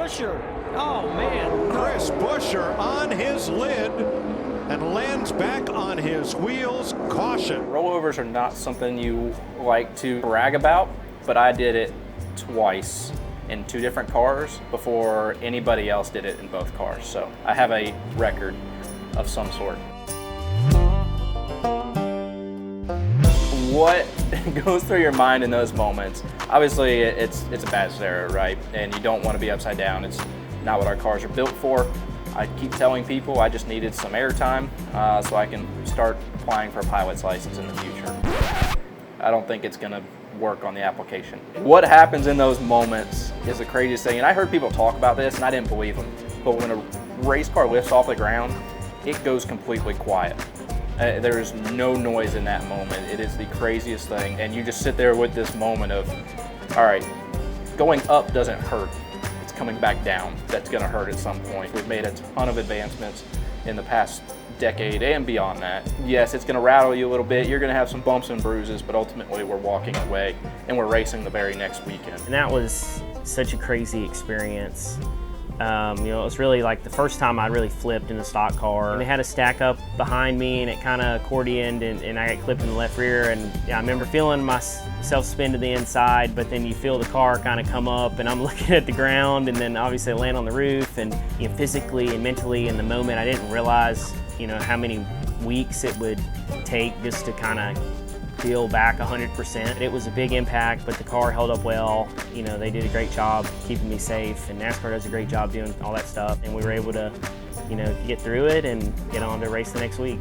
Buescher. Oh, man. Chris Buescher on his lid and lands back on his wheels. Caution. Rollovers are not something you like to brag about, but I did it twice in 2 different cars before anybody else did it in both cars. So I have a record of some sort. What goes through your mind in those moments? Obviously, it's a bad scenario, right? And you don't want to be upside down. It's not what our cars are built for. I keep telling people I just needed some airtime so I can start applying for a pilot's license in the future. I don't think it's going to work on the application. What happens in those moments is the craziest thing. And I heard people talk about this and I didn't believe them. But when a race car lifts off the ground, it goes completely quiet. There's no noise in that moment. It is the craziest thing. And you just sit there with this moment of, all right, going up doesn't hurt. It's coming back down that's gonna hurt at some point. We've made a ton of advancements in the past decade and beyond that. Yes, it's gonna rattle you a little bit. You're gonna have some bumps and bruises, but ultimately we're walking away and we're racing the very next weekend. And that was such a crazy experience. You know, it was really like the first time I really flipped in a stock car. And they had a stack up behind me and it kind of accordioned and I got clipped in the left rear. And yeah, I remember feeling myself spin to the inside, but then you feel the car kind of come up and I'm looking at the ground and then obviously I land on the roof. And you know, physically and mentally in the moment, I didn't realize, you know, how many weeks it would take just to kind of feel back 100%. It was a big impact, but the car held up well. You know, they did a great job keeping me safe, and NASCAR does a great job doing all that stuff. And we were able to, you know, get through it and get on to race the next week.